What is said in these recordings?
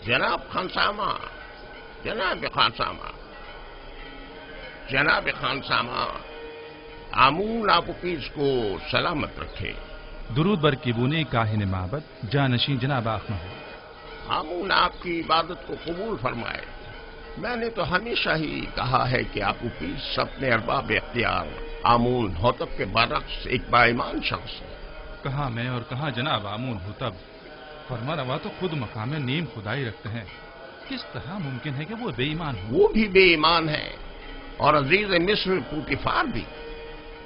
جناب خانسامہ، جناب خانسامہ، جناب خانسامہ، آمون آپ پیس کو سلامت رکھے۔ درود بر کیبونی کاہن معبد جانشین جناب آخمہ۔ آمون آپ کی عبادت کو قبول فرمائے۔ میں نے تو ہمیشہ ہی کہا ہے کہ آپ پیس اپنے ارباب اختیار آمون ہوتب کے برعکس ایک با ایمان شخص ہے۔ کہاں میں اور کہاں جناب آمون ہوتب، فرما روا تو خود مقام نیم خدائی رکھتے ہیں، کس طرح ممکن ہے کہ وہ بے ایمان ہو؟ وہ بھی بے ایمان ہے اور عزیز مصر پوتیفار بھی۔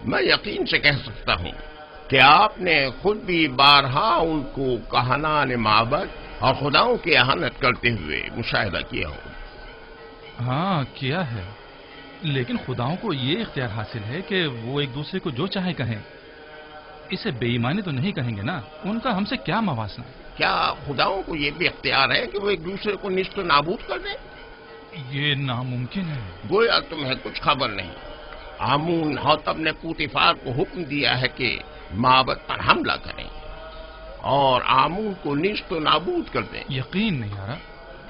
میں یقین سے کہہ سکتا ہوں کہ آپ نے خود بھی بارہا ان کو کہنان معبد اور خداؤں کی اہانت کرتے ہوئے مشاہدہ کیا ہو۔ ہاں کیا ہے، لیکن خداؤں کو یہ اختیار حاصل ہے کہ وہ ایک دوسرے کو جو چاہے کہیں، اسے بے ایمانی تو نہیں کہیں گے نا، ان کا ہم سے کیا موازنہ؟ کیا خداؤں کو یہ بھی اختیار ہے کہ وہ ایک دوسرے کو نیست و نابود کر دیں؟ یہ ناممکن ہے۔ گویا تمہیں کچھ خبر نہیں۔ آمون ہوتب نے پوتیفار کو حکم دیا ہے کہ معبد پر حملہ کریں اور آمون کو نیست و نابود کر دیں۔ یقین نہیں آ رہا،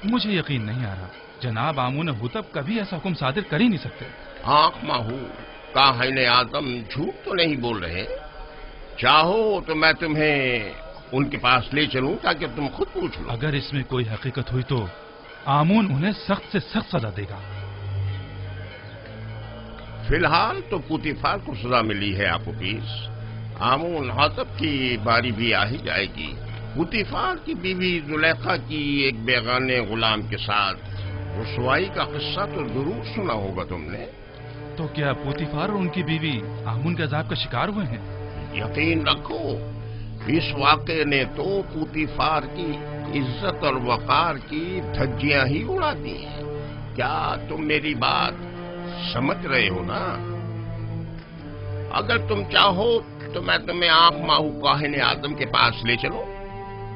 مجھے یقین نہیں آ رہا، جناب آمون ہوتب کبھی ایسا حکم صادر کر ہی نہیں سکتے۔ آنکھ ماہو کاہن اعظم جھوٹ تو نہیں بول رہے؟ چاہو تو میں تمہیں ان کے پاس لے چلوں تاکہ تم خود پوچھ لو۔ اگر اس میں کوئی حقیقت ہوئی تو آمون انہیں سخت سے سخت سزا دے گا۔ فی الحال تو پوتیفار کو سزا ملی ہے آپوپیس، آمون ہوتب کی باری بھی آ ہی جائے گی۔ پوتیفار کی بیوی زلیخا کی ایک بیگانے غلام کے ساتھ رسوائی کا قصہ تو ضرور سنا ہوگا تم نے۔ تو کیا پوتیفار اور ان کی بیوی آمون کے عذاب کا شکار ہوئے ہیں؟ یقین رکھو اس واقعے نے تو پوتیفار کی عزت اور وقار کی دھجیاں ہی اڑا دی ہیں۔ کیا تم میری بات سمجھ رہے ہو نا؟ اگر تم چاہو تو میں تمہیں آنکھ ماہو کاہن اعظم کے پاس لے چلوں۔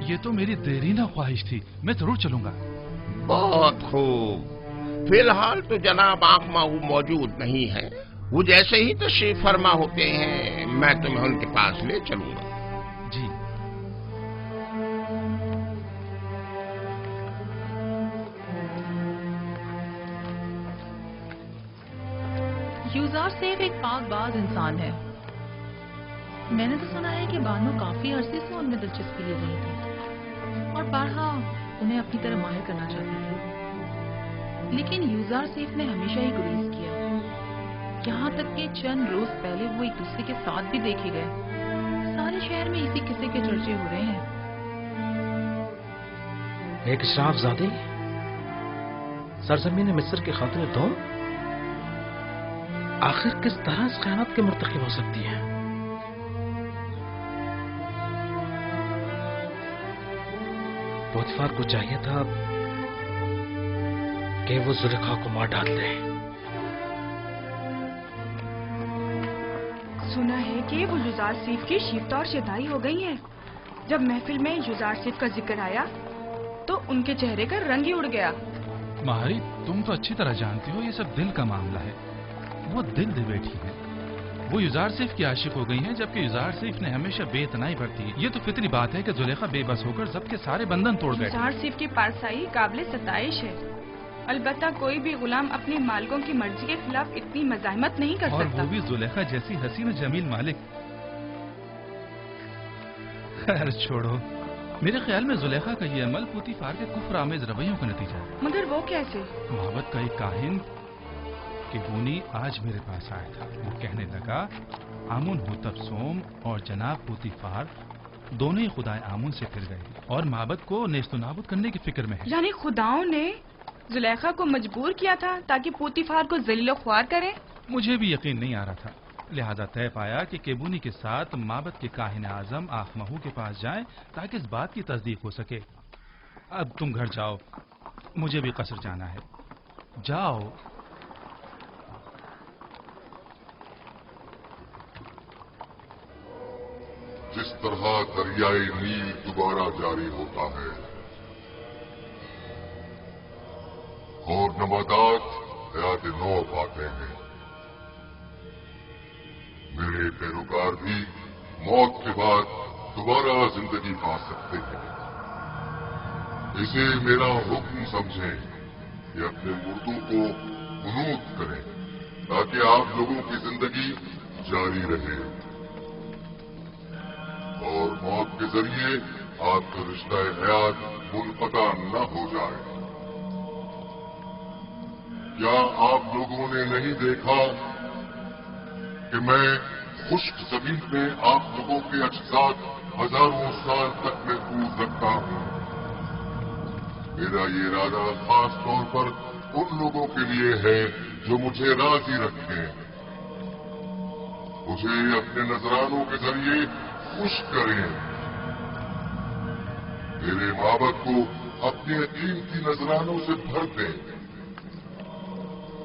یہ تو میری دیرینہ خواہش تھی، میں ضرور چلوں گا۔ بہت خوب، فی الحال تو جناب آنکھ ماہو موجود نہیں ہے، وہ جیسے ہی تشریف فرما ہوتے ہیں میں تمہیں ان کے پاس لے چلوں گا۔ جی۔ یوزار سیف ایک پاک باز انسان ہے۔ میں نے تو سنا ہے کہ بانو کافی عرصے سے ان میں دلچسپی لے رہی تھی اور بارہا انہیں اپنی طرح ماہر کرنا چاہتی تھی، لیکن یوزار سیف نے ہمیشہ ہی گریز کیا، یہاں تک کہ چند روز پہلے وہ ایک دوسرے کے ساتھ بھی دیکھے گئے۔ سارے شہر میں اسی قصے کے چرچے ہو رہے ہیں۔ ایک اشراف زادی سرزمین مصر کے خاطر دوم آخر کس طرح اس خیانت کے مرتکب ہو سکتی ہے؟ پوتیفار کو چاہیے تھا کہ وہ زلیخا کو مار ڈال دے۔ سنا ہے کہ وہ یوزار سیف کی شیفتہ اور شدائی ہو گئی ہیں۔ جب محفل میں یوزار سیف کا ذکر آیا تو ان کے چہرے کا رنگ ہی اڑ گیا۔ مہاری تم تو اچھی طرح جانتی ہو یہ سب دل کا معاملہ ہے، وہ دل دے بیٹھی ہے، وہ یوزار سیف کی عاشق ہو گئی ہیں، جبکہ یوزار سیف نے ہمیشہ بے اتنائی برتی ہے۔ یہ تو فطری بات ہے کہ زلیخا بے بس ہو کر ضبط کے سارے بندھن توڑ گئے۔ یوزار سیف کی پارسائی قابل ستائش ہے، البتہ کوئی بھی غلام اپنے مالکوں کی مرضی کے خلاف اتنی مزاحمت نہیں کر اور سکتا۔ وہ بھی زلیخا جیسی حسین و جمیل مالک۔ خیر چھوڑو، میرے خیال میں زلیخا کا یہ عمل پوتیفار کے کفر آمیز رویوں کا نتیجہ ہے۔ مگر وہ کیسے؟ معبد کا ایک کاہن کیبونی آج میرے پاس آیا تھا، وہ کہنے لگا آمون ہوتب سوم اور جناب پوتیفار دونوں ہی خدائے آمون سے پھر گئے اور معبد کو نیست و نابود کرنے کی فکر میں ہے۔ یعنی خداؤں نے زلیخا کو مجبور کیا تھا تاکہ پوتیفار کو ذلیل و خوار کرے؟ مجھے بھی یقین نہیں آ رہا تھا، لہذا طے پایا کہ کیبونی کے ساتھ معبد کے کاہن اعظم آخمہو کے پاس جائیں تاکہ اس بات کی تصدیق ہو سکے۔ اب تم گھر جاؤ، مجھے بھی قصر جانا ہے، جاؤ۔ جس طرح دریائے نیل دوبارہ جاری ہوتا ہے اور نباتات حیات نو پاتے ہیں، میرے پیروکار بھی موت کے بعد دوبارہ زندگی پا سکتے ہیں۔ इसे मेरा हुक्म समझें कि अपने मुर्दों को कुनूत करें ताकि आप लोगों की जिंदगी जारी रहे और मौत के जरिए आपका रिश्ता हयात मुनक़ता न हो जाए। क्या आप लोगों ने नहीं देखा कि मैं खुश्क जमीन में आप लोगों के अजसाद हजारों साल तक महफूज रखता हूं। मेरा ये इरादा खास तौर पर उन लोगों के लिए है जो मुझे राजी रखें। मुझे अपने नजरानों के जरिए खुश करें। मेरे माबद को अपने कीमती नजरानों से भर दें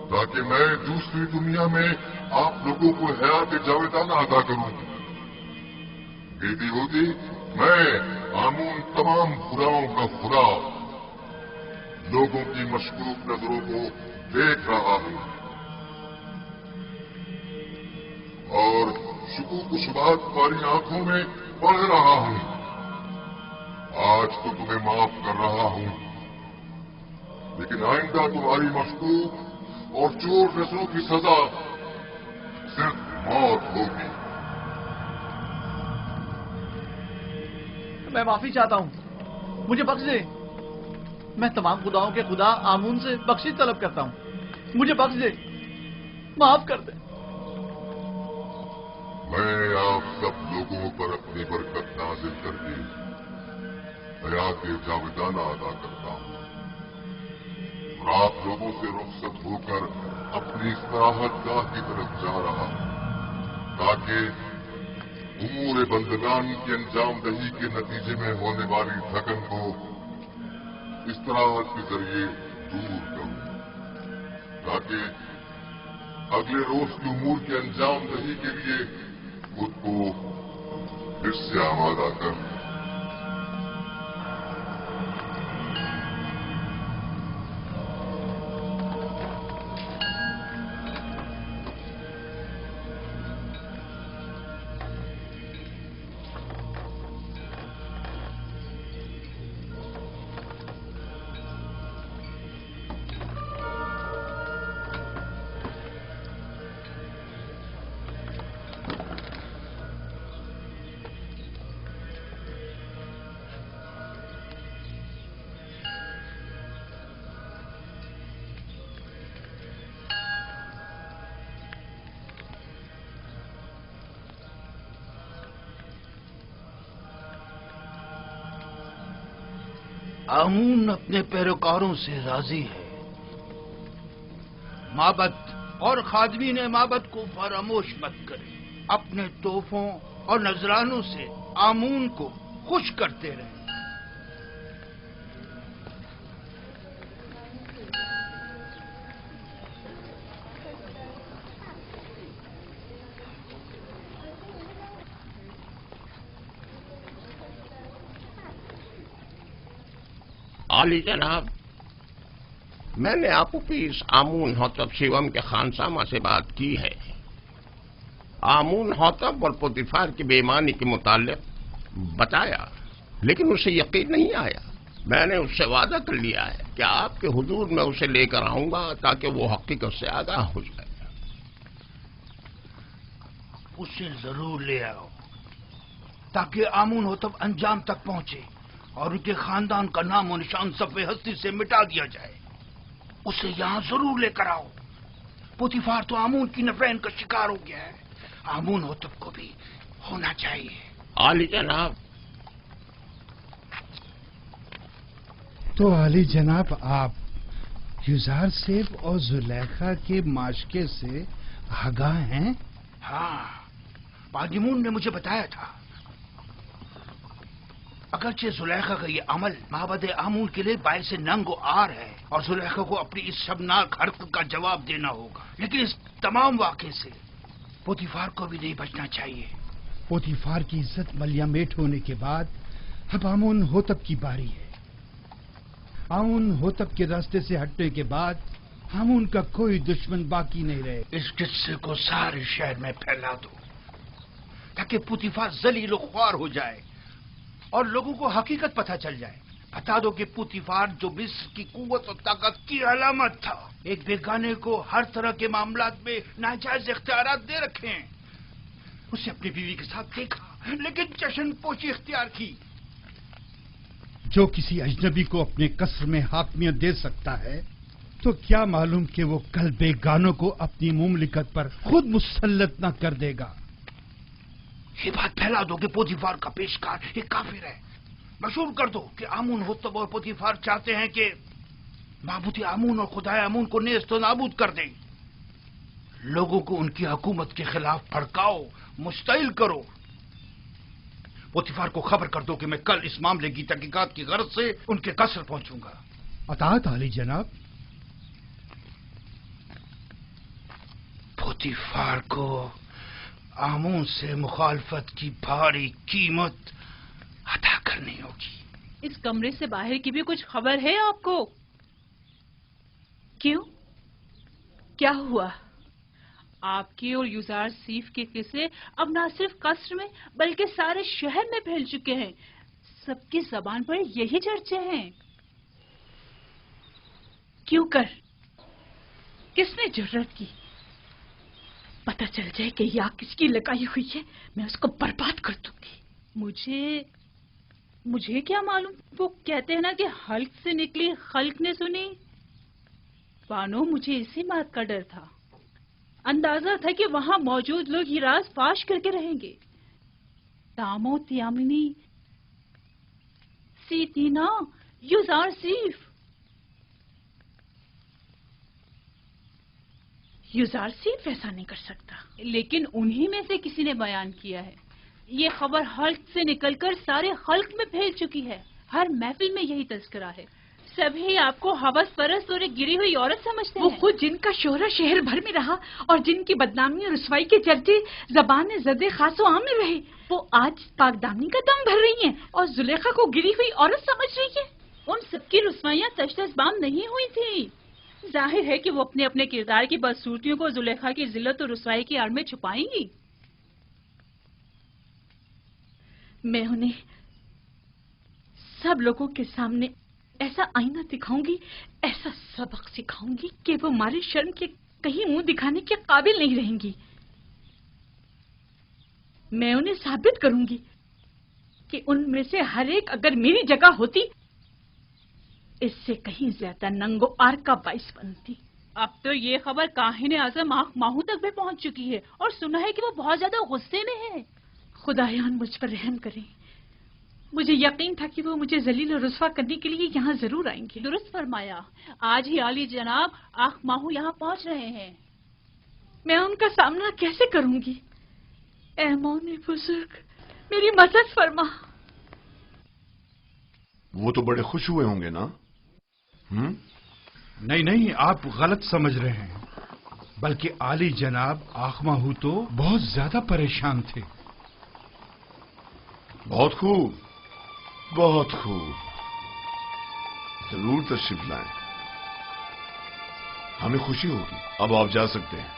ताकि मैं दूसरी दुनिया में आप लोगों को हयात जावेदाना अदा करूं। बेटी होती मैं आमून तमाम खुदाओं का खुदा लोगों की मशकूक नजरों को देख रहा हूं और शुकूक शुबात वाली आंखों में पढ़ रहा हूं। आज तो तुम्हें माफ कर रहा हूं, लेकिन आइंदा तुम्हारी मशकूक और चोर नजरों की सजा सिर्फ मौत होगी। मैं माफी चाहता हूं, मुझे बख्श दे। मैं तमाम खुदाओं के खुदा आमून से बख्शिश तलब करता हूं, मुझे बख्श दे, माफ कर दे। मैं आप सब लोगों पर अपनी बरकत नाजिल करके हयात जावेदाना अदा करता हूं और आप लोगों से रुखसत होकर अपनी इस्तराहत गाह की तरफ जा रहा हूं ताकि उमूर बंदगान की अंजाम दही के नतीजे में होने वाली थकन को इस्तराहत के जरिए दूर करूं ताकि अगले रोज की उमूर के अंजाम दही के लिए खुद को फिर से आमादा कर। आमून अपने पैरोकारों से राजी है। माबद और खादमीन माबद को फरामोश मत करें। अपने तोहफों और नजरानों से आमून को खुश करते रहें। आली जनाब, मैंने आपूपीस आमून हौतब शिवम के खानसामा से बात की है। आमून हौतब और पुतिफार की बेईमानी के मुताल्लिक बताया, लेकिन उसे यकीन नहीं आया। मैंने उससे वादा कर लिया है कि आपके हुजूर में उसे लेकर आऊंगा ताकि वो हकीकत से आगाह हो जाए। उसे जरूर ले आओ ताकि आमून हौतब अंजाम तक पहुंचे और उनके खानदान का नाम और निशान सफ़े हस्ती से मिटा दिया जाए। उसे यहां जरूर लेकर आओ। पुतिफार तो आमून की नफरत का शिकार हो गया है, आमून हौतब को भी होना चाहिए। आली जनाब। तो आली जनाब, आप युजार सेब और जुलेखा के माशके से आगाह हैं? हाँ, बाजिमून ने मुझे बताया था। अगरचे जुलेखा का ये अमल माबद आमून के लिए बाइस नंग आर है और जुलेखा को अपनी इस शर्मनाक हरकत का जवाब देना होगा, लेकिन इस तमाम वाक़े से पुतिफार को भी नहीं बचना चाहिए। पुतिफार की इज्जत मलियामेट होने के बाद अब आमून हौतब की बारी है। आमून हौतब के रास्ते से हटने के बाद आमून का कोई दुश्मन बाकी नहीं रहे। इस किस्से को सारे शहर में फैला दो ताकि पुतिफार जलील ख्वार हो जाए और लोगों को हकीकत पता चल जाए। बता दो कि पुतीफार जो मिस्र की कुव्वत और ताकत की अलामत था, एक बेगाने को हर तरह के मामलात में नाजायज इख्तियारात दे रखे हैं। उसे अपनी बीवी के साथ देखा लेकिन जश्न पोशी इख्तियार की। जो किसी अजनबी को अपने कसर में हाकमियत दे सकता है, तो क्या मालूम कि वो कल बेगानों को अपनी मुमलिकत पर खुद मुसल्लत न कर देगा। ये बात फैला दो कि पोतीफार का पेशकार एक काफिर है। मशहूर कर दो कि आमून होतब और पोतीफार चाहते हैं कि माबूद आमून और खुदाए आमून को नेस्तो नाबूद कर दें। लोगों को उनकी हुकूमत के खिलाफ भड़काओ, मुस्तैल करो। पोतीफार को खबर कर दो कि मैं कल इस मामले की तहकीकात की गरज से उनके कसर पहुंचूंगा। अतात आली जनाब। पोतीफार को आमून से मुखालफत की भारी कीमत अदा करनी होगी। इस कमरे से बाहर की भी कुछ खबर है आपको? क्यों? क्या हुआ? आपके और युजार सीफ के किस्से अब न सिर्फ कसर में बल्कि सारे शहर में फैल चुके हैं। सबकी जबान पर यही चर्चे हैं। क्यों कर? किसने जुर्रत की? पता चल जाए कि यह किसकी लगाई हुई है, मैं उसको बर्बाद कर दूंगी। मुझे क्या मालूम? वो कहते हैं ना कि हल्क से निकली खल्क ने सुनी। बानो, मुझे इसी बात का डर था। अंदाजा था कि वहां मौजूद लोग ये राज फाश करके रहेंगे। तामो त्यामिनी सीतीना युजार सीफ। युजार सीफ ऐसा नहीं कर सकता, लेकिन उन्हीं में से किसी ने बयान किया है। ये खबर हल्क से निकलकर सारे हल्क में फैल चुकी है। हर महफिल में यही तस्करा है। सभी आपको हवस परस्त और एक गिरी हुई औरत समझते हैं। वो खुद जिनका शोहरा शहर भर में रहा और जिनकी बदनामी और रुसवाई के चर्चे ज़बान ज़दे खासो आम में रहे, वो आज पाकदामनी का दम भर रही हैं और जुलेखा को गिरी हुई औरत समझ रही है। उन सबकी रुसवाइयां तशतशबाम नहीं हुई थी। जाहिर है कि वो अपने अपने किरदार की बदसूरतियों को जुलेखा की जिल्लत और रुसवाई की आड़ में छुपाएंगी। मैं उन्हें सब लोगों के सामने ऐसा आईना दिखाऊंगी, ऐसा सबक सिखाऊंगी कि वो हमारे शर्म के कहीं मुंह दिखाने के काबिल नहीं रहेंगी। मैं उन्हें साबित करूंगी कि उनमें से हर एक अगर मेरी जगह होती, इससे कहीं ज्यादा नंगो आर का बाइस बनती। अब तो ये खबर काहिने आजम आँख माहू तक भी पहुंच चुकी है और सुना है कि वो बहुत ज्यादा गुस्से में है। खुदायान मुझ पर रहम करें। मुझे यकीन था कि वो मुझे जलील और रुस्वा करने के लिए यहाँ जरूर आएंगे। दुरुस्त फरमाया। आज ही आली जनाब आँख माहू यहाँ पहुंच रहे हैं। मैं उनका सामना कैसे करूंगी? ऐ मौने बुजुर्ग, मेरी मदद फरमा। वो तो बड़े खुश हुए होंगे ना? नहीं नहीं, आप गलत समझ रहे हैं। बल्कि आली जनाब आखमाहू तो बहुत ज्यादा परेशान थे। बहुत खूब, बहुत खूब। जरूर तशरीफ लाएं, हमें खुशी होगी। अब आप जा सकते हैं।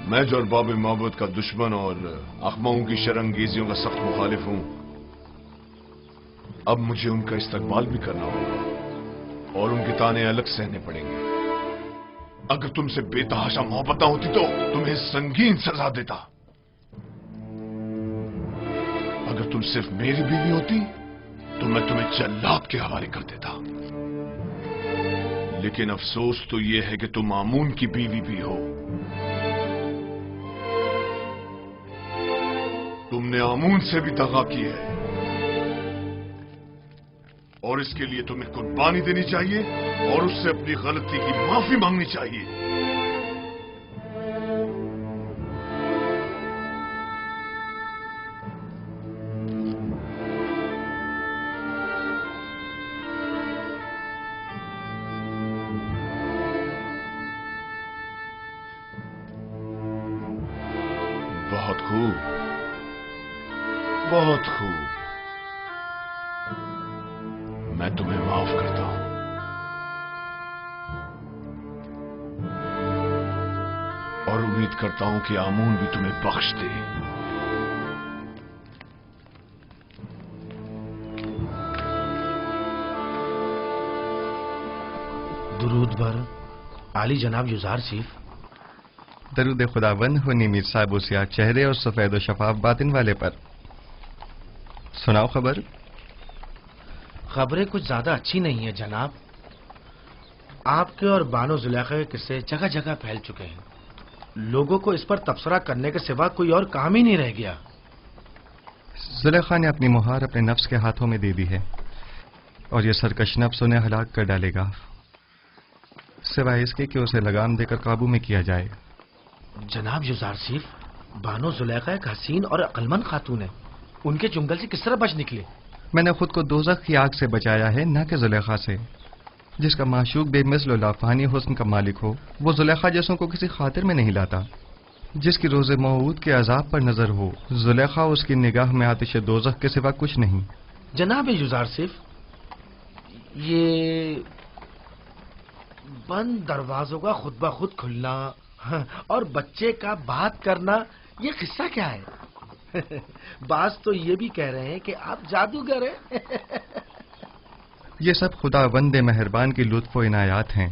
मैं जो अरबाब महबूद का दुश्मन और अखमाओं की शरंगेजियों का सख्त मुखालिफ हूं, अब मुझे उनका इस्तकबाल भी करना होगा और उनके ताने अलग सहने पड़ेंगे। अगर तुमसे बेतहाशा मोहब्बत होती तो तुम्हें संगीन सजा देता। अगर तुम सिर्फ मेरी बीवी होती तो मैं तुम्हें जल्लाद के हवाले कर देता। लेकिन अफसोस तो यह है कि तुम आमून की बीवी भी हो। तुमने आमून से भी दगा की है और इसके लिए तुम्हें कुर्बानी देनी चाहिए और उससे अपनी गलती की माफी मांगनी चाहिए। बहुत खूब, बहुत खूब। میں تمہیں معاف کرتا ہوں. اور امید کرتا ہوں کہ آمون بھی تمہیں بخش دے. درود بر عالی جناب یوزار شیف. درود خداوند ہو میر صاحب و سیاہ چہرے اور سفید و شفاف باطن والے پر. سناؤ خبر. خبریں کچھ زیادہ اچھی نہیں ہیں جناب. آپ کے اور بانو زلیخا کے قصے جگہ جگہ پھیل چکے ہیں. لوگوں کو اس پر تبصرہ کرنے کے سوا کوئی اور کام ہی نہیں رہ گیا. زلیخا نے اپنی مہار اپنے نفس کے ہاتھوں میں دے دی ہے اور یہ سرکش نفس انہیں ہلاک کر ڈالے گا، سوائے اس کے کہ اسے لگام دے کر قابو میں کیا جائے. جناب یوزار شیف، بانو زلیخا ایک حسین اور عقلمند خاتون ہے. ان کے چنگل سے کس طرح بچ نکلے؟ میں نے خود کو دوزخ کی آگ سے بچایا ہے، نہ کہ زلیخا سے. جس کا معشوق بے مثل و لافانی حسن کا مالک ہو وہ زلیخا جیسوں کو کسی خاطر میں نہیں لاتا. جس کی روز موعود کے عذاب پر نظر ہو، زلیخا اس کی نگاہ میں آتش دوزخ کے سوا کچھ نہیں. جناب یوزار شیف، یہ بند دروازوں کا خود بخود کھلنا اور بچے کا بات کرنا، یہ قصہ کیا ہے؟ بعض تو یہ بھی کہہ رہے ہیں کہ آپ جادوگر ہیں. یہ سب خدا وند مہربان کی لطف و عنایات ہیں.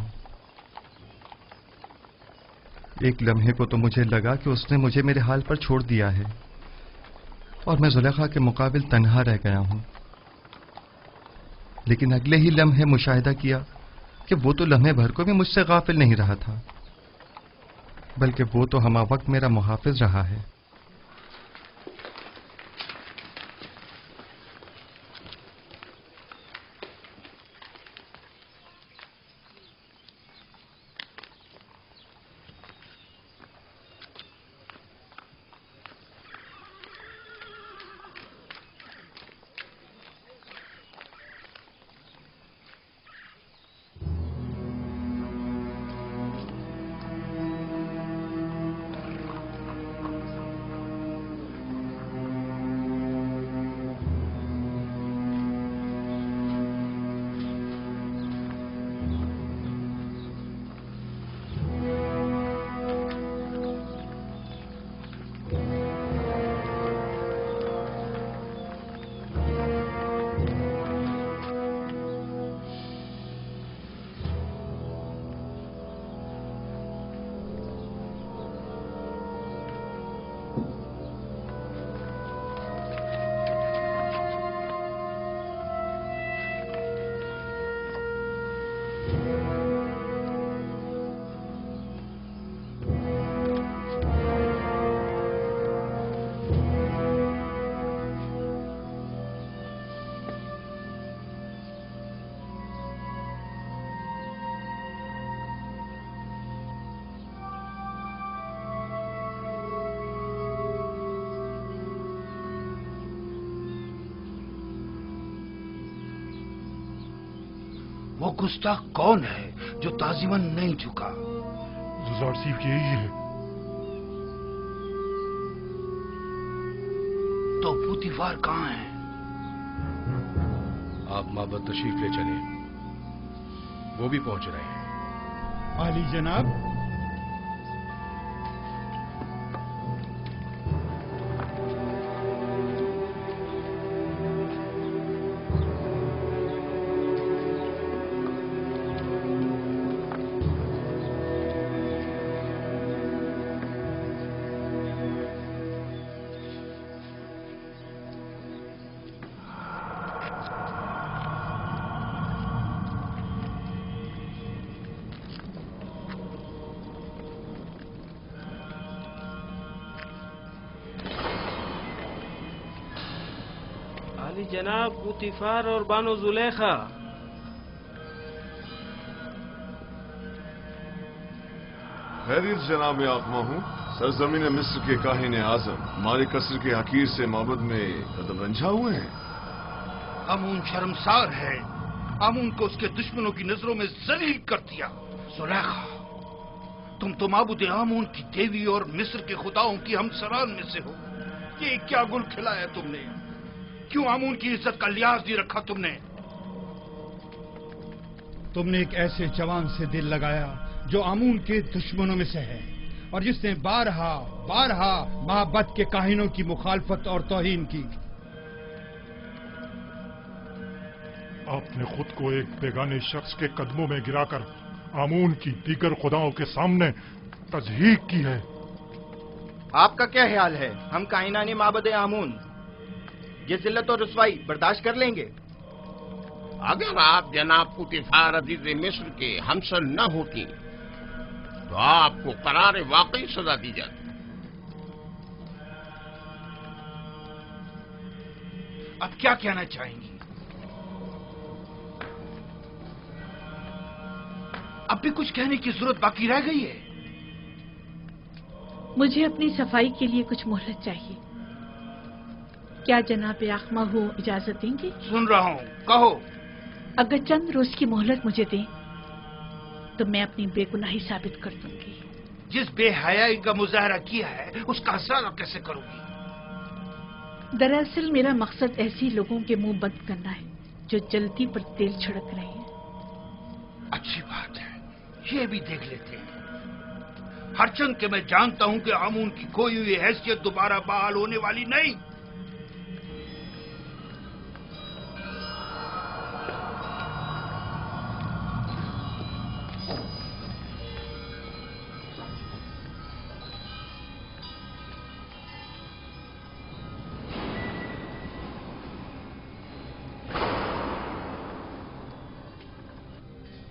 ایک لمحے کو تو مجھے لگا کہ اس نے مجھے میرے حال پر چھوڑ دیا ہے اور میں زلیخا کے مقابل تنہا رہ گیا ہوں. لیکن اگلے ہی لمحے مشاہدہ کیا کہ وہ تو لمحے بھر کو بھی مجھ سے غافل نہیں رہا تھا، بلکہ وہ تو ہمہ وقت میرا محافظ رہا ہے. وہ گستاخ کون ہے جو تعظیماً نہیں جھکا؟ یوزار شیف یہی ہے. تو پوتیفار کہاں ہے؟ آپ معبد تشریف لے چلیں، وہ بھی پہنچ رہے ہیں. عالی جناب، جناب پوتیفار اور بانو زلیخا. خیریت جناب آقما ہوں. سرزمین مصر کے کاہن اعظم مالک قصر کے حقیر سے معبد میں قدم رنجھا ہوئے ہیں. آمون شرمسار ہے. آمون کو اس کے دشمنوں کی نظروں میں ذلیل کر دیا. زلیخا، تم تو معبود آمون کی دیوی اور مصر کے خداؤں کی ہمسران میں سے ہو. یہ کیا گل کھلایا تم نے؟ کیوں آمون کی عزت کا لحاظ نہیں رکھا تم نے؟ تم نے ایک ایسے جوان سے دل لگایا جو آمون کے دشمنوں میں سے ہے اور جس نے بارہا بارہا محبت کے کاہنوں کی مخالفت اور توہین کی. آپ نے خود کو ایک بیگانے شخص کے قدموں میں گرا کر آمون کی دیگر خداؤں کے سامنے تضحیق کی ہے. آپ کا کیا خیال ہے؟ ہم کائنانی معبد آمون یہ ذلت اور رسوائی برداشت کر لیں گے؟ اگر آپ جناب پوتیفار عزیز مصر کے ہمسر نہ ہوتی تو آپ کو قرار واقعی سزا دی جاتی. اب کیا کہنا چاہیں گی؟ اب بھی کچھ کہنے کی ضرورت باقی رہ گئی ہے؟ مجھے اپنی صفائی کے لیے کچھ مہلت چاہیے. کیا جناب آخمہو اجازت دیں گے؟ سن رہا ہوں، کہو. اگر چند روز کی مہلت مجھے دیں تو میں اپنی بے گناہی ثابت کر دوں گی. جس بے حیائی کا مظاہرہ کیا ہے اس کا حساب کیسے کروں گی؟ دراصل میرا مقصد ایسے لوگوں کے منہ بند کرنا ہے جو جلتی پر تیل چھڑک رہے ہیں. اچھی بات ہے، یہ بھی دیکھ لیتے ہیں. ہرچند کہ میں جانتا ہوں کہ آمون کی کھوئی ہوئی حیثیت دوبارہ بحال ہونے والی نہیں.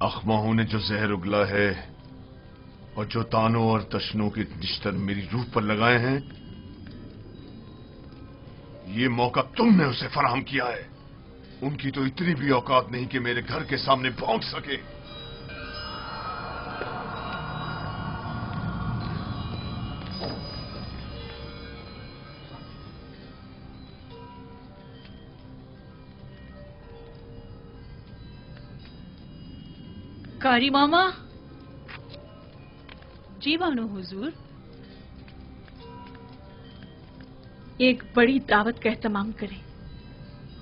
اخماہوں نے جو زہر اگلا ہے اور جو تانوں اور تشنوں کے نشتر میری روح پر لگائے ہیں، یہ موقع تم نے اسے فراہم کیا ہے. ان کی تو اتنی بھی اوقات نہیں کہ میرے گھر کے سامنے بھونک سکے. قاری ماما. جی بانو حضور. ایک بڑی دعوت کا اہتمام کریں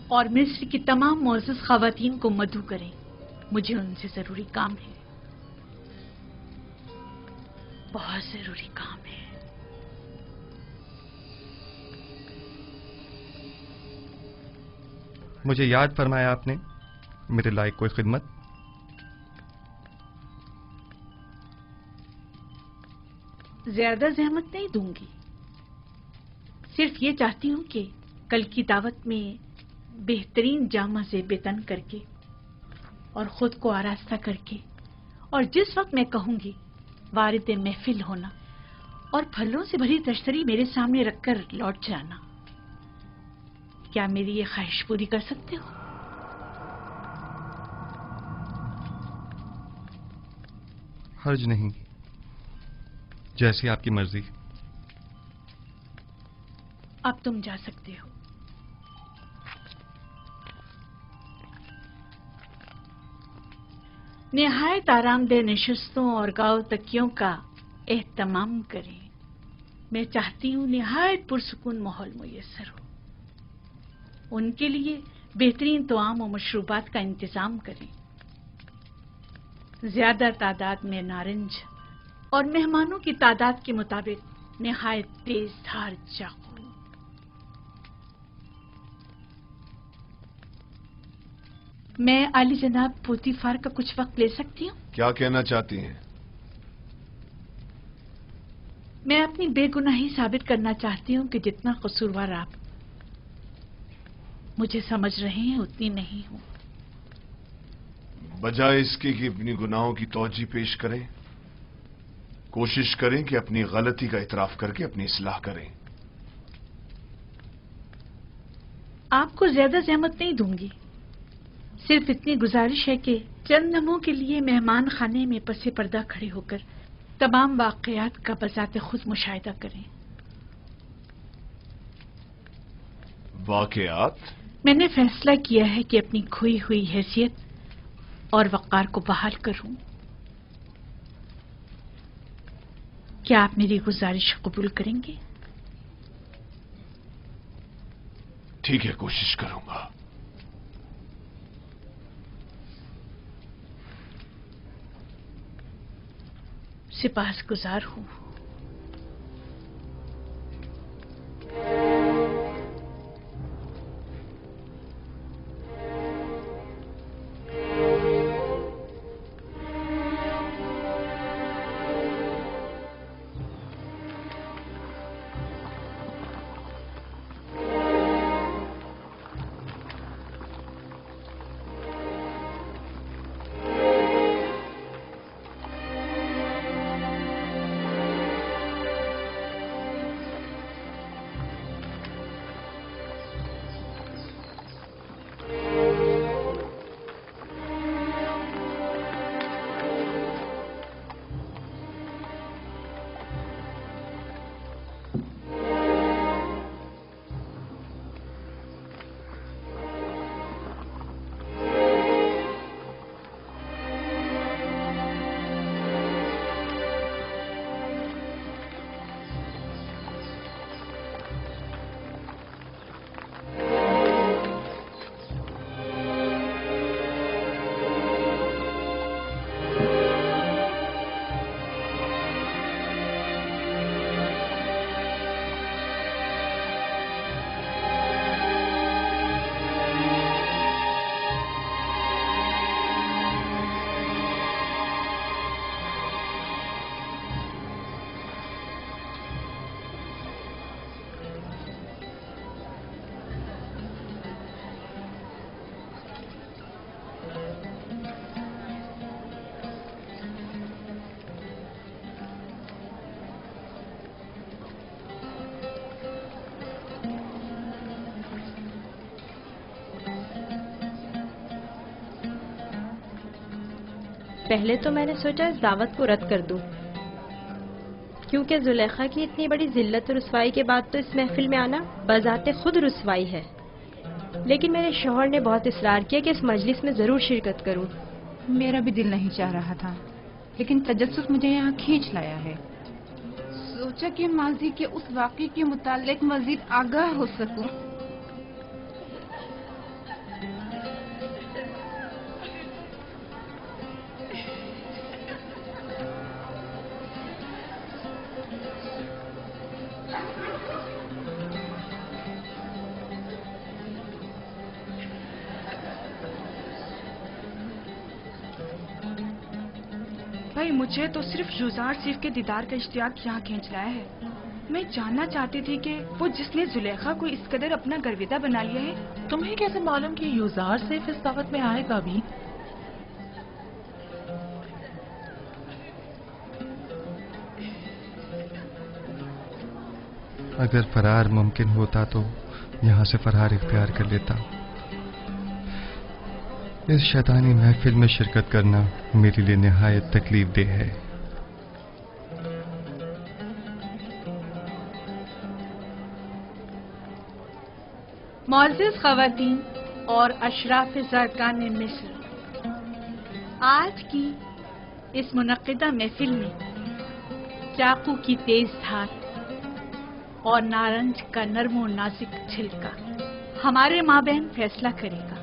اور مصر کی تمام معزز خواتین کو مدعو کریں. مجھے ان سے ضروری کام ہے، بہت ضروری کام ہے. مجھے یاد فرمایا آپ نے میرے لائق کوئی خدمت؟ زیادہ زحمت نہیں دوں گی. صرف یہ چاہتی ہوں کہ کل کی دعوت میں بہترین جامہ زیب تن کر کے اور خود کو آراستہ کر کے اور جس وقت میں کہوں گی وارد محفل ہونا اور پھلوں سے بھری تشتری میرے سامنے رکھ کر لوٹ جانا. کیا میری یہ خواہش پوری کر سکتے ہو؟ حرج نہیں، جیسی آپ کی مرضی. اب تم جا سکتے ہو. نہایت آرام دہ نشستوں اور گاؤ تکیوں کا اہتمام کریں. میں چاہتی ہوں نہایت پرسکون ماحول میسر ہو. ان کے لیے بہترین طعام و مشروبات کا انتظام کریں. زیادہ تعداد میں نارنج اور مہمانوں کی تعداد کے مطابق نہایت تیز دھار چاقو. میں عالی جناب پوتیفار کا کچھ وقت لے سکتی ہوں؟ کیا کہنا چاہتی ہیں؟ میں اپنی بے گناہی ثابت کرنا چاہتی ہوں کہ جتنا قصوروار آپ مجھے سمجھ رہے ہیں اتنی نہیں ہوں. بجائے اس کے کہ اپنی گناہوں کی توجہ پیش کریں، کوشش کریں کہ اپنی غلطی کا اعتراف کر کے اپنی اصلاح کریں. آپ کو زیادہ زحمت نہیں دوں گی. صرف اتنی گزارش ہے کہ چند لمحوں کے لیے مہمان خانے میں پس پردہ کھڑے ہو کر تمام واقعات کا بذات خود مشاہدہ کریں. واقعات؟ میں نے فیصلہ کیا ہے کہ اپنی کھوئی ہوئی حیثیت اور وقار کو بحال کروں. کیا آپ میری گزارش قبول کریں گے؟ ٹھیک ہے، کوشش کروں گا. सिपाहसगुजार हूँ। پہلے تو میں نے سوچا اس دعوت کو رد کر دوں، کیونکہ زلیخا کی اتنی بڑی ذلت و رسوائی کے بعد تو اس محفل میں آنا بذات خود رسوائی ہے، لیکن میرے شوہر نے بہت اصرار کیا کہ اس مجلس میں ضرور شرکت کروں۔ میرا بھی دل نہیں چاہ رہا تھا، لیکن تجسس مجھے یہاں کھینچ لایا ہے۔ سوچا کہ ماضی کے اس واقعے کے متعلق مزید آگاہ ہو سکوں۔ بھائی مجھے تو صرف یوزار صیف کے دیدار کا اشتیاق یہاں کھینچ لایا ہے۔ میں جاننا چاہتی تھی کہ وہ جس نے زلیخا کو اس قدر اپنا گرویدہ بنا لیا ہے، تمہیں کیسے معلوم کہ یوزار صیف اس دعوت میں آئے گا بھی؟ اگر فرار ممکن ہوتا تو یہاں سے فرار اختیار کر لیتا۔ اس شیطانی محفل میں شرکت کرنا میرے لیے نہایت تکلیف دہ ہے۔ معزز خواتین اور اشراف زرکان مصر، آج کی اس منعقدہ محفل میں چاقو کی تیز دھار اور نارنج کا نرم و نازک چھلکا ہمارے مابین فیصلہ کرے گا۔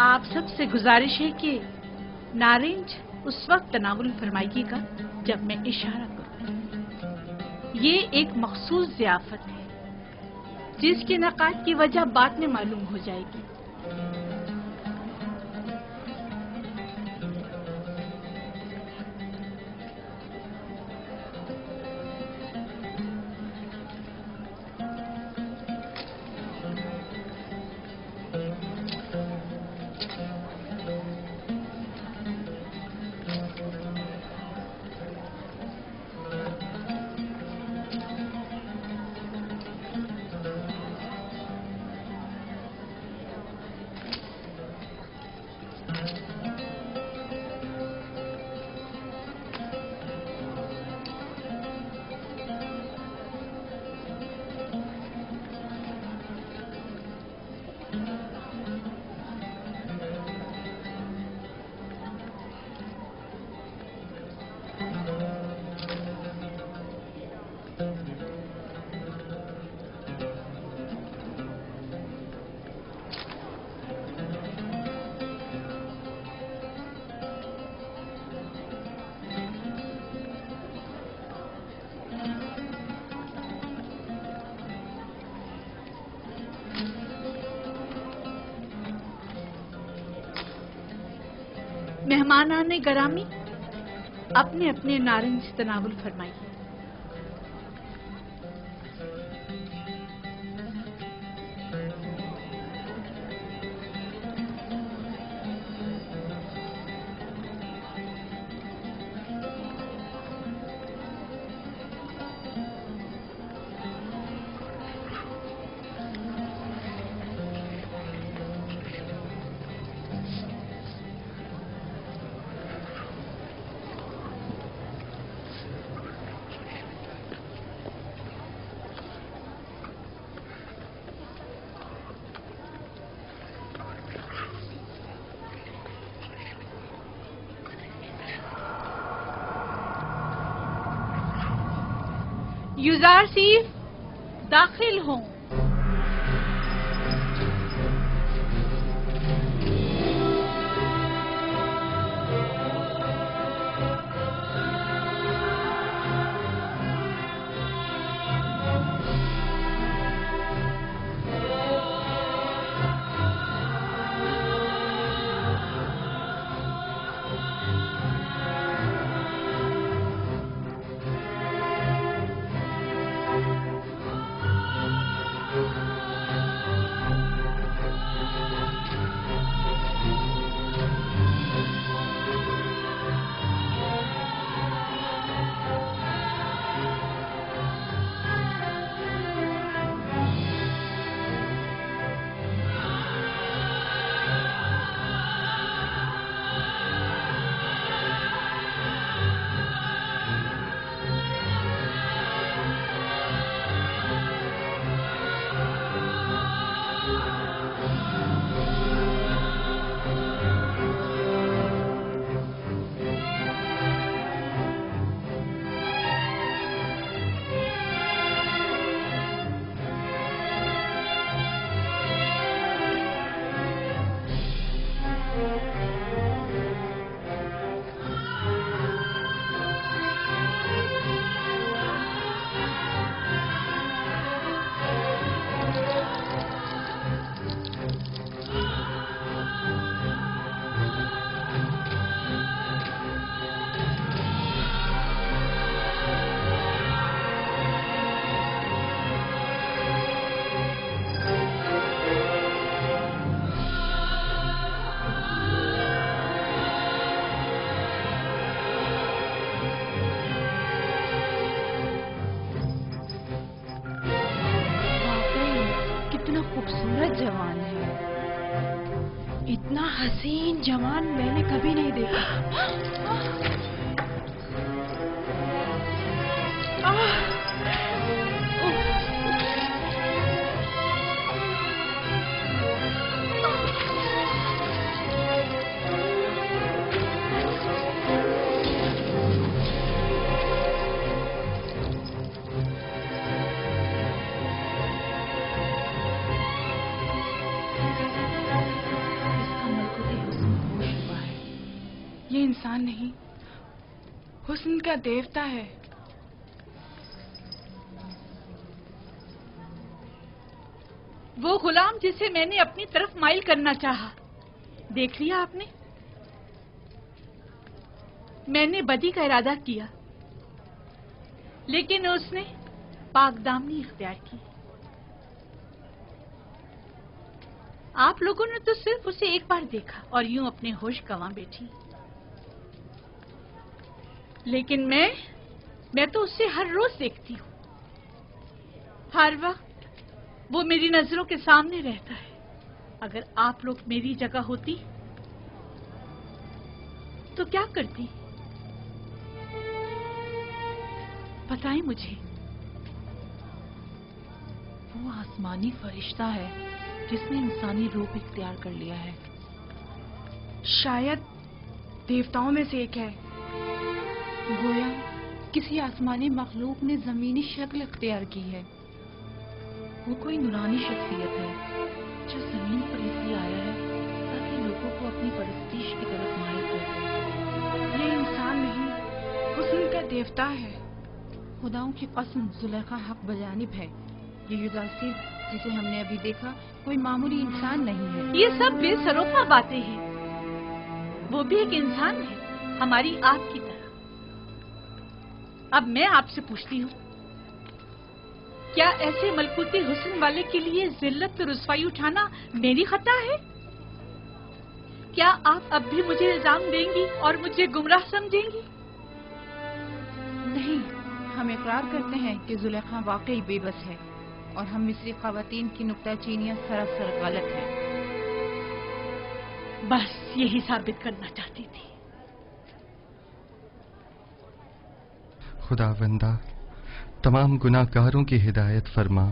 آپ سب سے گزارش ہے کہ نارنج اس وقت تناول فرمائیے گا جب میں اشارہ کروں۔ یہ ایک مخصوص ضیافت ہے جس کے انعقاد کی وجہ بعد میں معلوم ہو جائے گی۔ مہمانان گرامی اپنے اپنے نارنج تناول فرمائیے۔ یوزار سیف داخل ہوں۔ خوبصورت جوان ہے، اتنا حسین جوان میں نے کبھی نہیں دیکھا۔ یہ انسان نہیں، حسن کا دیوتا ہے۔ وہ غلام جسے میں نے اپنی طرف مائل کرنا چاہا، دیکھ لیا آپ نے؟ میں نے بدی کا ارادہ کیا، لیکن اس نے پاک دامنی اختیار کی۔ آپ لوگوں نے تو صرف اسے ایک بار دیکھا اور یوں اپنے ہوش گنوا بیٹھی، لیکن میں تو اسے ہر روز دیکھتی ہوں، ہر وقت وہ میری نظروں کے سامنے رہتا ہے۔ اگر آپ لوگ میری جگہ ہوتی تو کیا کرتی؟ بتائیں مجھے۔ وہ آسمانی فرشتہ ہے جس نے انسانی روپ اختیار کر لیا ہے۔ شاید دیوتاؤں میں سے ایک ہے، گویا کسی آسمانی مخلوق نے زمینی شکل اختیار کی ہے۔ وہ کوئی نورانی شخصیت ہے جو زمین پر اس لیے آیا ہے تاکہ لوگوں کو اپنی پرستش کی طرف مائل کر دے۔ یہ انسان نہیں، حسن کا دیوتا ہے۔ خداؤں کی قسم، زلیخا حق بجانب ہے۔ یہ یوزارسیف جسے ہم نے ابھی دیکھا کوئی معمولی انسان نہیں ہے۔ یہ سب بے سروپا باتیں ہیں۔ वो भी एक इंसान है, हमारी आपकी तरह। अब मैं आपसे पूछती हूँ, क्या ऐसे मलकूती हुस्न वाले के लिए जिल्लत और रुसवाई उठाना मेरी खता है? क्या आप अब भी मुझे इल्जाम देंगी और मुझे गुमराह समझेंगी? नहीं, हम इकरार करते हैं कि जुलेखा वाकई बेबस है और हम मिस्री ख़वातीन की नुक्ताचीनियां सरासर गलत हैं। बस यही साबित करना चाहती थी। खुदावंदा, तमाम गुनाहगारों की हिदायत फरमा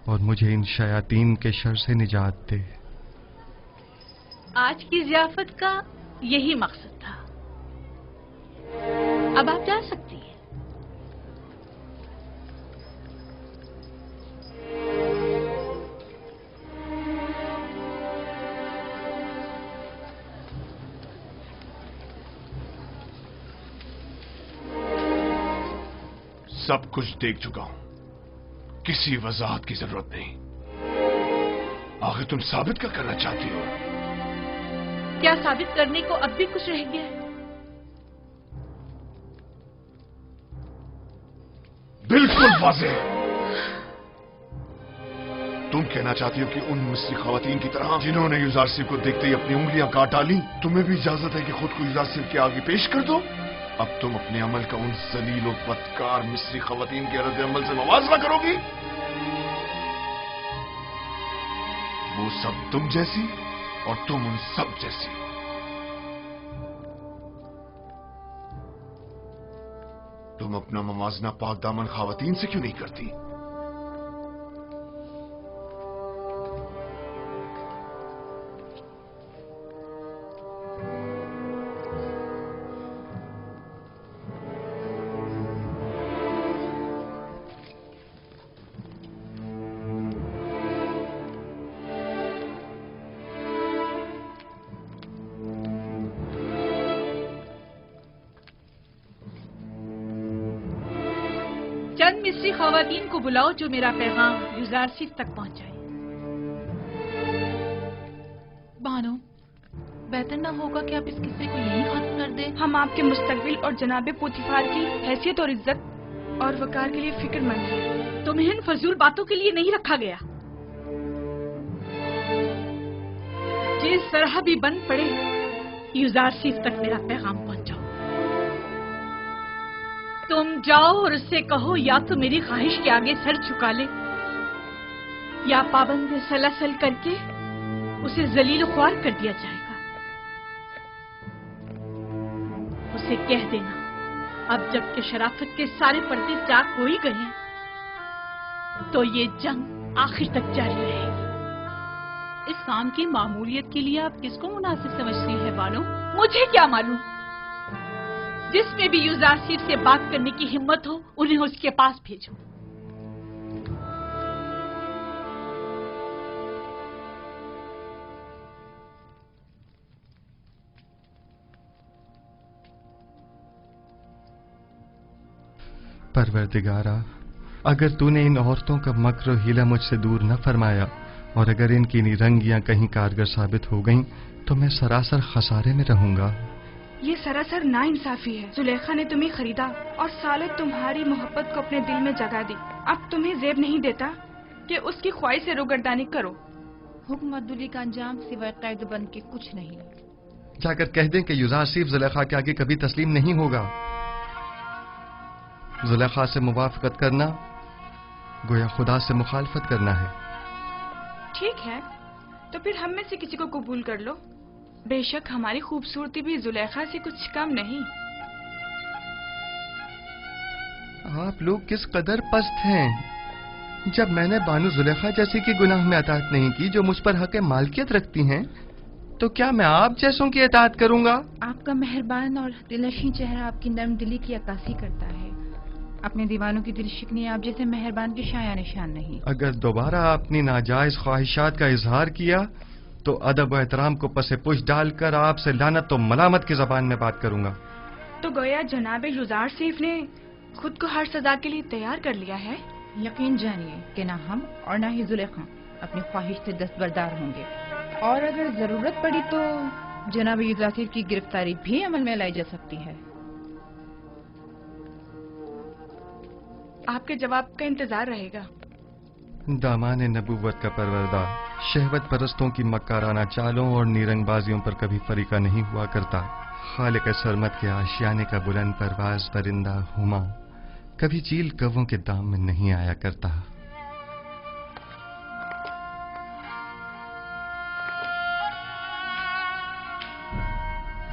और मुझे इन शयातीन के शर से निजात दे। आज की ज़ियाफत का यही मकसद था। अब आप जा सकती हैं। सब कुछ देख चुका हूं, किसी वजाहत की जरूरत नहीं। आखिर तुम साबित क्या करना चाहती हो? क्या साबित करने को अब भी कुछ रह गया है? बिल्कुल वाज़ेह। तुम कहना चाहती हो कि उन मिस्री खवातीन की तरह जिन्होंने युजारसिफ को देखते ही अपनी उंगलियां काट डाली, तुम्हें भी इजाजत है कि खुद को युजारसिफ के आगे पेश कर दो? अब तुम अपने अमल का उन जलील और बदकार मिस्री खवातीन के रद्द अमल से मुवाजना करोगी? वो सब तुम जैसी और तुम उन सब जैसी। तुम अपना मुवाजना पाक दामन खवातीन से क्यों नहीं करती? चंद मिस्री खवातीन को बुलाओ जो मेरा पैगाम युजारसिफ तक पहुंचाए। बानो, बेहतर ना होगा कि आप इस किस्से को यहीं खत्म कर दें? हम आपके मुस्तकबिल और जनाबे पोतीफार की हैसियत और इज्जत और वकार के लिए फिक्रमंद हैं। तुम्हें इन फजूल बातों के लिए नहीं रखा गया। जिस तरह भी बन पड़े, युजारसिफ तक मेरा पैगाम पहुंचाओ। तुम जाओ और उससे कहो या तो मेरी ख्वाहिश के आगे सर झुका ले या पाबंद सलसल करके उसे जलील ख्वार कर दिया जाएगा। उसे कह देना, अब जबकि शराफत के सारे पर्दे चाक हो ही गए हैं, तो ये जंग आखिर तक जारी रहेगी। इस काम की मामूलियत के लिए आप किसको मुनासिब समझती हैं बानो? मुझे क्या मालूम। जिसमें भी युजारसिफ से बात करने की हिम्मत हो, उन्हें उसके पास भेजो। परवरदिगारा, अगर तूने इन औरतों का मक्र और हीला मुझसे दूर न फरमाया और अगर इनकी निरंगियां कहीं कारगर साबित हो गईं, तो मैं सरासर खसारे में रहूंगा। ये सरासर नाइंसाफी है। जुलेखा ने तुम्हें खरीदा और सालों तुम्हारी मोहब्बत को अपने दिल में जगा दी। अब तुम्हें ज़ेब नहीं देता कि उसकी ख्वाहिश से रोगर्दानी करो। हुक्म अब्दुल्ली का अंजाम सिवाय कैद बंद के कुछ नहीं। जाकर कह दें कि युजारसिफ जुलेखा के आगे कभी तस्लीम नहीं होगा। जुलेखा से मुवाफकत करना गोया खुदा से मुखालफत करना है। ठीक है, तो फिर हम में से किसी को कबूल कर लो। बेशक हमारी खूबसूरती भी जुलेखा से कुछ कम नहीं। आप लोग किस कदर पस्त हैं। जब मैंने बानो जुलेखा जैसी की गुनाह में अताअत नहीं की जो मुझ पर हक मालकियत रखती हैं, तो क्या मैं आप जैसों की अताअत करूंगा? आपका मेहरबान और दिलनशीं चेहरा आपकी नर्म दिली की अक्कासी करता है। अपने दीवानों की दिल शिकनी आप जैसे मेहरबान की शाया निशान नहीं। अगर दोबारा अपनी नाजायज ख्वाहिशात का इजहार किया तो अदब व एहतराम को पसे पुश डालकर आपसे लानत तो मलामत की जबान में बात करूंगा। तो गोया जनाबे युजारसिफ ने खुद को हर सजा के लिए तैयार कर लिया है। यकीन जानिए कि ना हम और ना ही जुलेखा अपनी ख्वाहिश से दस्तबरदार होंगे, और अगर जरूरत पड़ी तो जनाब युजासिर की गिरफ्तारी भी अमल में लाई जा सकती है। आपके जवाब का इंतजार रहेगा। दामान नबूवत का परवरदा शहवत परस्तों की मक्काराना चालों और नीरंगबाजियों पर कभी फरीका नहीं हुआ करता। खालिक सरमत के आशियाने का बुलंद परवाज परिंदा हुमा कभी चील कव्वों के दाम में नहीं आया करता।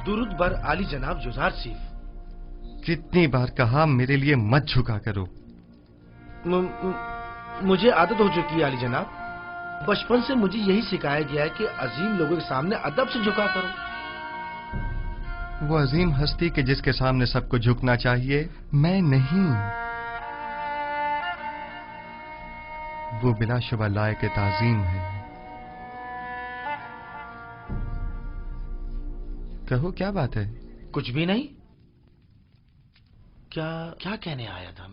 दुरूद बर आली जनाब युजार सीफ। कितनी बार कहा मेरे लिए मत झुका करो। मुझे आदत हो चुकी है आली जनाब। बचपन से मुझे यही सिखाया गया है कि अजीम लोगों के सामने अदब से झुका करो। वो अजीम हस्ती के जिसके सामने सबको झुकना चाहिए, मैं नहीं। वो बिलाशुबा लायक ताजीम है। कहो क्या बात है? कुछ भी नहीं। क्या कहने आया था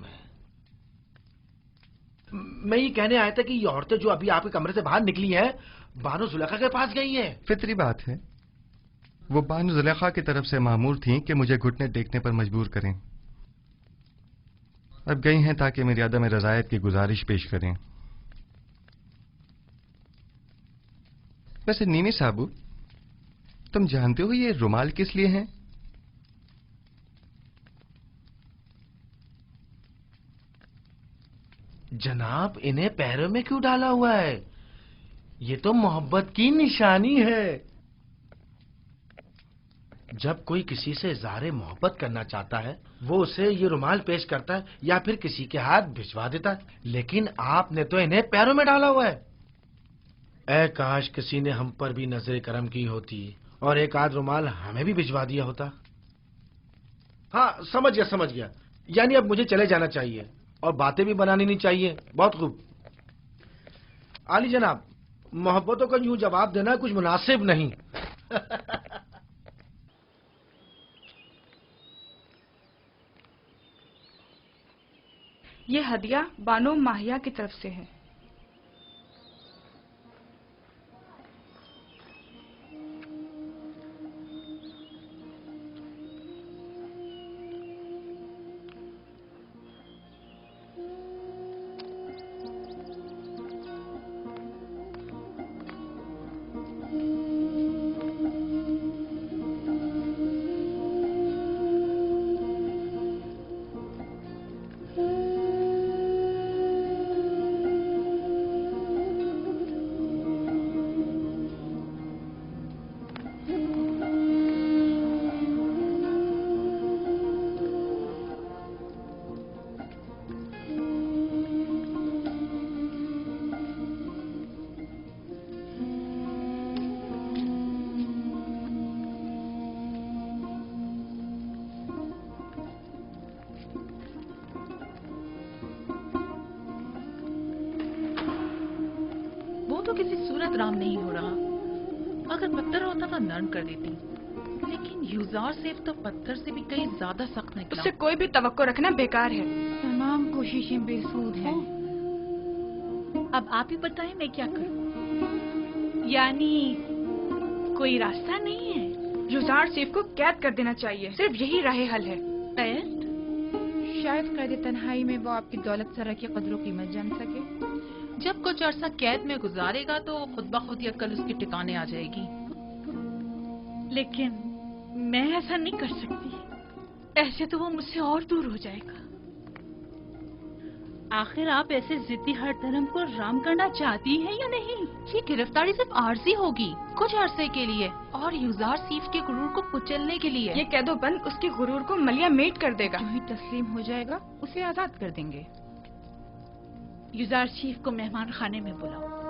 मैं ये कहने आया था कि ये औरतें जो अभी आपके कमरे से बाहर निकली हैं, बानो जुलेखा के पास गई हैं। फितरी बात है। वो बानो जुलेखा की तरफ से मामूर थीं कि मुझे घुटने टेकने पर मजबूर करें। अब गई हैं ताकि मेरी अदम रजायत की गुजारिश पेश करें। वैसे नीमी साबू, तुम जानते हो ये रुमाल किस लिए है? जनाब, इन्हें पैरों में क्यों डाला हुआ है? ये तो मोहब्बत की निशानी है। जब कोई किसी से इज़हार मोहब्बत करना चाहता है, वो उसे ये रुमाल पेश करता है या फिर किसी के हाथ भिजवा देता है, लेकिन आपने तो इन्हें पैरों में डाला हुआ है। ऐ काश किसी ने हम पर भी नजर करम की होती और एक आध रुमाल हमें भी भिजवा दिया होता। हाँ, समझ गया। यानी अब मुझे चले जाना चाहिए और बातें भी बनानी नहीं चाहिए। बहुत खूब। आली जनाब, मोहब्बतों का यूं जवाब देना कुछ मुनासिब नहीं। ये हदिया बानो माहिया की तरफ से है। तो किसी सूरत राम नहीं हो रहा। अगर पत्थर होता तो नरम कर देती, लेकिन युजार सेफ तो पत्थर से भी कहीं ज्यादा सख्त निकला। उससे कोई भी तवक्को रखना बेकार है। तमाम कोशिशें बेसूद हैं। अब आप ही बताएं मैं क्या करूं? यानी कोई रास्ता नहीं है? युजार सेफ को कैद कर देना चाहिए, सिर्फ यही राह हल है। कैद? शायद कैद तन्हाई में वो आपकी दौलत सरा की कदरों कीमत जान सके। जब कुछ अरसा कैद में गुजारेगा तो खुद ब खुद ही अक्ल उसके ठिकाने आ जाएगी। लेकिन मैं ऐसा नहीं कर सकती, ऐसे तो वो मुझसे और दूर हो जाएगा। आखिर आप ऐसे जिद्दी हर धर्म को राम करना चाहती हैं या नहीं? ये गिरफ्तारी सिर्फ आरजी होगी, कुछ अरसे के लिए, और युजार सीफ के गुरूर को कुचलने के लिए। ये कैदोबंद उसके गुरूर को मलिया मेट कर देगा। जो ही तस्लीम हो जाएगा उसे आजाद कर देंगे। युजार सीफ को मेहमान खाने में बुलाओ।